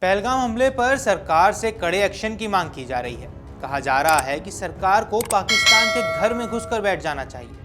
पहलगाम हमले पर सरकार से कड़े एक्शन की मांग की जा रही है। कहा जा रहा है कि सरकार को पाकिस्तान के घर में घुसकर बैठ जाना चाहिए।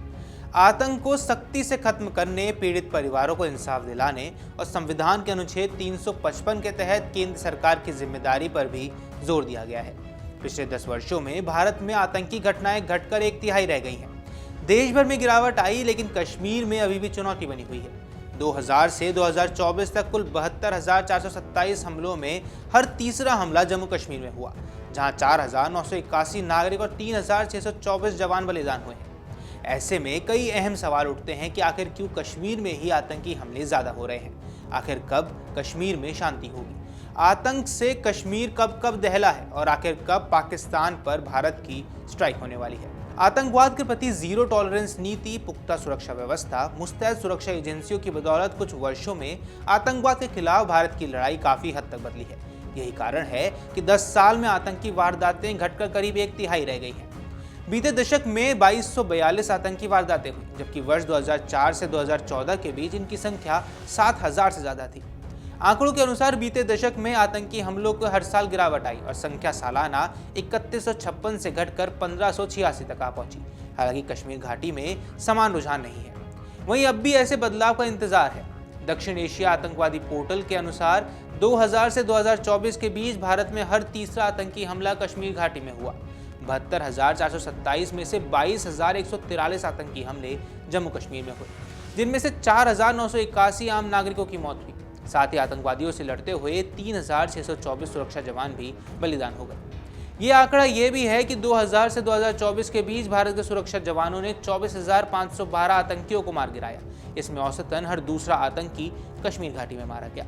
आतंक को सख्ती से खत्म करने, पीड़ित परिवारों को इंसाफ दिलाने और संविधान के अनुच्छेद 355 के तहत केंद्र सरकार की जिम्मेदारी पर भी जोर दिया गया है। पिछले 10 वर्षों में भारत में आतंकी घटनाएं घटकर 1/3 रह गई हैं। देश भर में गिरावट आई, लेकिन कश्मीर में अभी भी चुनौती बनी हुई है। 2000 से 2024 तक कुल 72,427 हमलों में हर तीसरा हमला जम्मू कश्मीर में हुआ, जहां 4,981 नागरिक और 3,624 जवान बलिदान हुए हैं। ऐसे में कई अहम सवाल उठते हैं कि आखिर क्यों कश्मीर में ही आतंकी हमले ज्यादा हो रहे हैं। आखिर कब कश्मीर में शांति होगी? आतंक से कश्मीर कब कब दहला है और आखिर कब पाकिस्तान पर भारत की स्ट्राइक होने वाली है? आतंकवाद के प्रति जीरो टॉलरेंस नीति, पुख्ता सुरक्षा व्यवस्था, मुस्तैद सुरक्षा एजेंसियों की बदौलत कुछ वर्षों में आतंकवाद के खिलाफ भारत की लड़ाई काफी हद तक बदली है। यही कारण है कि 10 साल में आतंकी वारदातें घटकर करीब 1/3 रह गई हैं। बीते दशक में 2242 आतंकी वारदातें हुई, जबकि वर्ष 2004 से 2014 के बीच इनकी संख्या 7000 से ज्यादा थी। आंकड़ों के अनुसार बीते दशक में आतंकी हमलों को हर साल गिरावट आई और संख्या सालाना 3156 से घटकर 1586 तक आ पहुंची। हालांकि कश्मीर घाटी में समान रुझान नहीं है। वहीं अब भी ऐसे बदलाव का इंतजार है। दक्षिण एशिया आतंकवादी पोर्टल के अनुसार 2000 से 2024 के बीच भारत में हर तीसरा आतंकी हमला कश्मीर घाटी में हुआ। 72,427 में से 22,143 आतंकी हमले जम्मू कश्मीर में हुए, जिनमें से 4,981 आम नागरिकों की मौत हुई। साथ ही आतंकवादियों से लड़ते हुए 3,624 सुरक्षा जवान भी बलिदान हो गए। ये आंकड़ा ये भी है कि 2000 से 2024 के बीच भारत के सुरक्षा जवानों ने 24,512 आतंकियों को मार गिराया। इसमें औसतन हर दूसरा आतंकी कश्मीर घाटी में मारा गया।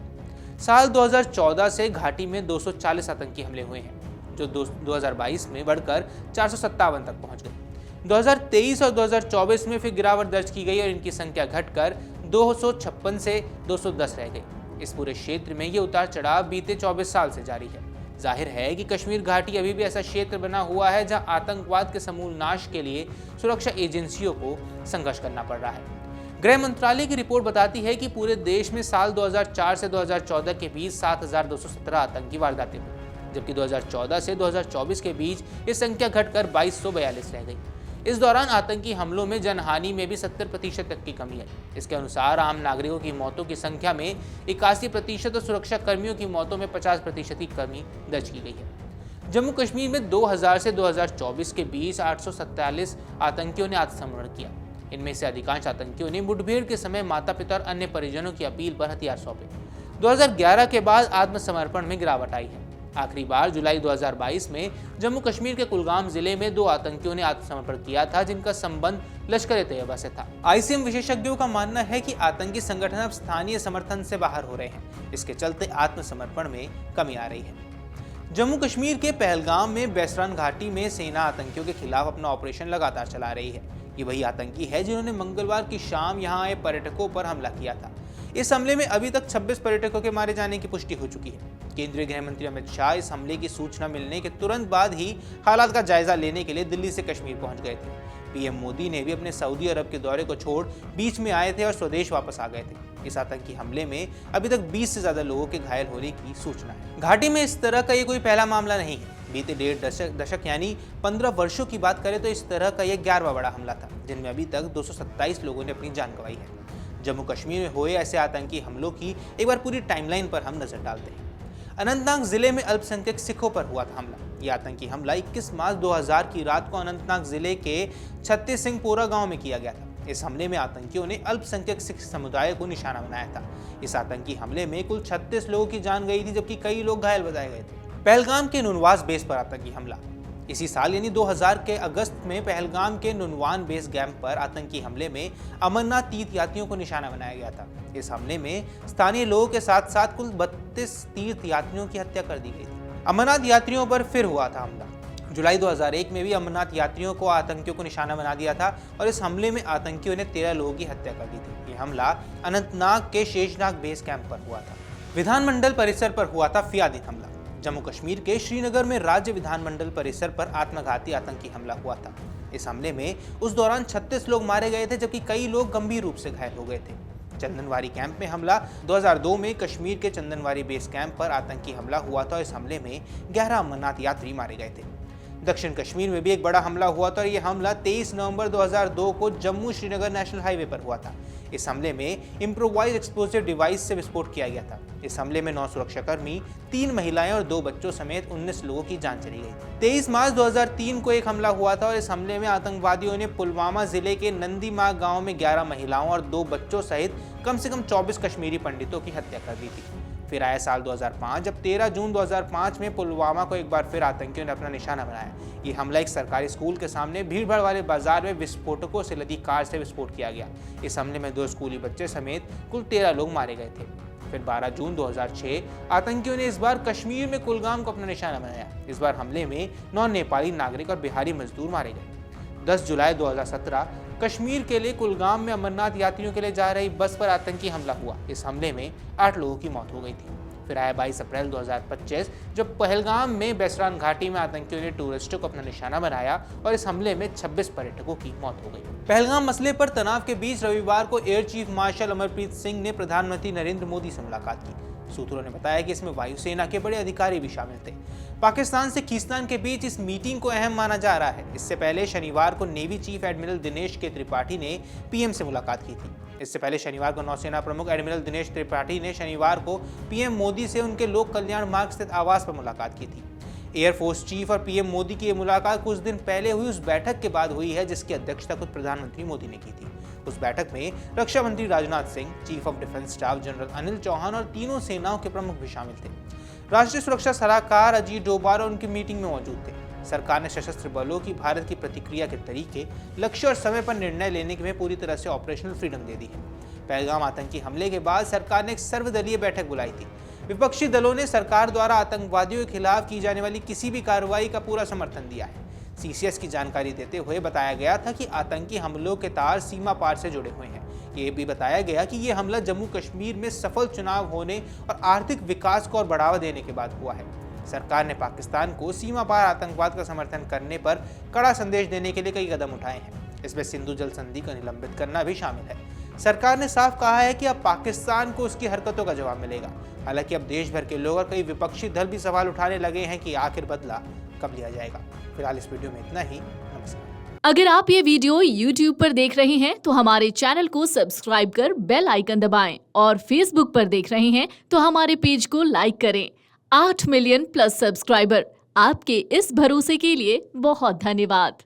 साल 2014 से घाटी में 240 आतंकी हमले हुए हैं, जो 2022 में बढ़कर 457 तक पहुंच गए। 2023 और 2024 में फिर गिरावट दर्ज की गई और इनकी संख्या घटकर 256 से 210 रह गई। इस पूरे क्षेत्र में ये उतार चढ़ाव बीते 24 साल से जारी है। जाहिर है कि कश्मीर घाटी अभी भी ऐसा क्षेत्र बना हुआ है जहां आतंकवाद के समूल नाश के लिए सुरक्षा एजेंसियों को संघर्ष करना पड़ रहा है। गृह मंत्रालय की रिपोर्ट बताती है कि पूरे देश में साल 2004 से 2014 के बीच 7,217 आतंकी वारदातें हुई, जबकि 2014 से 2024 के बीच ये संख्या घटकर 2242 रह गई। इस दौरान आतंकी हमलों में जनहानि में भी 70% तक की कमी है। इसके अनुसार आम नागरिकों की मौतों की संख्या में 81% और सुरक्षा कर्मियों की मौतों में 50% की कमी दर्ज की गई है। जम्मू कश्मीर में 2000 से 2024 के बीच 847 आतंकियों ने आत्मसमर्पण किया। इनमें से अधिकांश आतंकियों ने मुठभेड़ के समय माता पिता और अन्य परिजनों की अपील पर हथियार सौंपे। 2011 के बाद आत्मसमर्पण में गिरावट आई है। आखिरी बार जुलाई 2022 में जम्मू कश्मीर के कुलगाम जिले में 2 आतंकियों ने आत्मसमर्पण किया था, जिनका संबंध लश्कर-ए-तैयबा से था। आईसीएम विशेषज्ञों का मानना है कि आतंकी संगठन अब स्थानीय समर्थन से बाहर हो रहे हैं। इसके चलते आत्मसमर्पण में कमी आ रही है। जम्मू कश्मीर के पहलगाम में बैसरान घाटी में सेना आतंकियों के खिलाफ अपना ऑपरेशन लगातार चला रही है। ये वही आतंकी है जिन्होंने मंगलवार की शाम यहां आए पर्यटकों पर हमला किया था। इस हमले में अभी तक 26 पर्यटकों के मारे जाने की पुष्टि हो चुकी है। केंद्रीय गृह मंत्री अमित शाह इस हमले की सूचना मिलने के तुरंत बाद ही हालात का जायजा लेने के लिए दिल्ली से कश्मीर पहुंच गए थे। पीएम मोदी ने भी अपने सऊदी अरब के दौरे को छोड़ बीच में आए थे और स्वदेश वापस आ गए थे। इस आतंकी हमले में अभी तक 20 से ज्यादा लोगों के घायल होने की सूचना है। घाटी में इस तरह का ये कोई पहला मामला नहीं है। बीते 1.5 दशक यानी 15 वर्षों की बात करें तो इस तरह का यह 11वां बड़ा हमला था, जिनमें अभी तक 227 लोगों ने अपनी जान गंवाई है। जम्मू कश्मीर में हुए ऐसे आतंकी हमलों की एक बार पूरी टाइमलाइन पर हम नजर डालते हैं। अनंतनाग जिले में अल्पसंख्यक सिखों पर हुआ था हमला। यह आतंकी हमला 21 मार्च 2000 की रात को अनंतनाग जिले के छत्तीस सिंहपोरा गांव में किया गया था। इस हमले में आतंकियों ने अल्पसंख्यक सिख समुदाय को निशाना बनाया था। इस आतंकी हमले में कुल 36 लोगों की जान गई थी, जबकि कई लोग घायल बताए गए थे। पहलगाम के नुनवास बेस पर आतंकी हमला। इसी साल यानी 2000 के अगस्त में पहलगाम के नुनवान बेस कैंप पर आतंकी हमले में अमरनाथ तीर्थ यात्रियों को निशाना बनाया गया था। इस हमले में स्थानीय लोगों के साथ साथ कुल 32 तीर्थ यात्रियों की हत्या कर दी गई थी। अमरनाथ यात्रियों पर फिर हुआ था हमला। जुलाई 2001 में भी अमरनाथ यात्रियों को आतंकियों को निशाना बना दिया था और इस हमले में आतंकियों ने 13 लोगों की हत्या कर दी थी। यह हमला अनंतनाग के शेषनाग बेस कैंप पर हुआ था। विधानमंडल परिसर पर हुआ था फियादीन हमला। जम्मू कश्मीर के श्रीनगर में राज्य विधानमंडल परिसर पर आत्मघाती आतंकी हमला हुआ था। इस हमले में उस दौरान 36 लोग मारे गए थे, जबकि कई लोग गंभीर रूप से घायल हो गए थे। चंदनवारी कैंप में हमला 2002 में कश्मीर के चंदनवारी बेस कैंप पर आतंकी हमला हुआ था और इस हमले में 11 अमरनाथ यात्री मारे गए थे। दक्षिण कश्मीर में भी एक बड़ा हमला हुआ था और यह हमला 23 नवंबर 2002 को जम्मू श्रीनगर नेशनल हाईवे पर हुआ था। इस हमले में इम्प्रोवाइज एक्सप्लोसिव डिवाइस से विस्फोट किया गया था। इस हमले में 9 सुरक्षाकर्मी, 3 महिलाएं और 2 बच्चों समेत 19 लोगों की जान चली गई। 23 मार्च 2003 को एक हमला हुआ था और इस हमले में आतंकवादियों ने पुलवामा जिले के नंदीमाग गांव में 11 महिलाओं और 2 बच्चों सहित कम से कम 24 कश्मीरी पंडितों की हत्या कर दी थी। फिर आया साल 2005, जब 13 जून 2005 में पुलवामा को एक बार फिर आतंकियों ने अपना निशाना बनाया। ये हमला एक सरकारी स्कूल के सामने भीड़भाड़ वाले बाजार में विस्फोटकों से लदी कार से विस्फोट किया गया। इस हमले में 2 स्कूली बच्चे समेत कुल 13 लोग मारे गए थे। फिर 12 जून 2006 आतंकियों ने इस बार कश्मीर में कुलगाम को अपना निशाना बनाया। इस बार हमले में 9 नेपाली नागरिक और बिहारी मजदूर मारे गए। 10 जुलाई 2017 कश्मीर के लिए कुलगाम में अमरनाथ यात्रियों के लिए जा रही बस पर आतंकी हमला हुआ। इस हमले में 8 लोगों की मौत हो गई थी। फिर आया 22 अप्रैल 2025, जब पहलगाम में बेसरान घाटी में आतंकियों ने टूरिस्टों को अपना निशाना बनाया और इस हमले में 26 पर्यटकों की मौत हो गई। पहलगाम मसले पर तनाव के बीच रविवार को air chief marshal Amarpreet Singh ने प्रधानमंत्री नरेंद्र मोदी से मुलाकात की। सूत्रों ने बताया कि इसमें वायुसेना के बड़े अधिकारी भी शामिल थे। पाकिस्तान से खींचतान के बीच इस मीटिंग को अहम माना जा रहा है। इससे पहले शनिवार को नेवी चीफ एडमिरल दिनेश के त्रिपाठी ने पीएम से मुलाकात की थी। इससे पहले शनिवार को नौसेना प्रमुख एडमिरल दिनेश त्रिपाठी ने शनिवार को पीएम मोदी से उनके लोक कल्याण मार्ग स्थित आवास पर मुलाकात की थी। एयरफोर्स चीफ और पीएम मोदी की ये मुलाकात कुछ दिन पहले हुई उस बैठक के बाद हुई है जिसकी अध्यक्षता खुद प्रधानमंत्री मोदी ने की थी। उस बैठक में रक्षा मंत्री Rajnath Singh, chief of defence staff general Anil Chauhan और तीनों सेनाओं के प्रमुख भी शामिल थे। राष्ट्रीय सुरक्षा सलाहकार अजीत डोभाल उनकी मीटिंग में मौजूद थे। सरकार ने सशस्त्र बलों की भारत की प्रतिक्रिया के तरीके, लक्ष्य और समय पर निर्णय लेने में पूरी तरह से ऑपरेशनल फ्रीडम दे दी है। पहलगाम आतंकी हमले के बाद सरकार ने एक सर्वदलीय बैठक बुलाई थी। विपक्षी दलों ने सरकार द्वारा आतंकवादियों के खिलाफ की जाने वाली किसी भी कार्रवाई का पूरा समर्थन दिया है। सीसीएस की जानकारी देते हुए बताया गया था कि आतंकी हमलों के तार सीमा पार से जुड़े हुए हैं। ये भी बताया गया कि ये हमला जम्मू कश्मीर में सफल चुनाव होने और आर्थिक विकास को और बढ़ावा देने के बाद हुआ है। सरकार ने पाकिस्तान को सीमा पार आतंकवाद का समर्थन करने पर कड़ा संदेश देने के लिए कई कदम उठाए हैं। इसमें सिंधु जल संधि को निलंबित करना भी शामिल है। सरकार ने साफ कहा है कि अब पाकिस्तान को उसकी हरकतों का जवाब मिलेगा। हालांकि अब देश भर के लोग और कई विपक्षी दल भी सवाल उठाने लगे हैं कि आखिर बदला कब लिया जाएगा। फिलहाल इस वीडियो में इतना ही। नमस्कार। अगर आप ये वीडियो YouTube पर देख रहे हैं तो हमारे चैनल को सब्सक्राइब कर बेल आइकन दबाएं और Facebook पर देख रहे हैं तो हमारे पेज को लाइक करें। 8 मिलियन प्लस सब्सक्राइबर, आपके इस भरोसे के लिए बहुत धन्यवाद।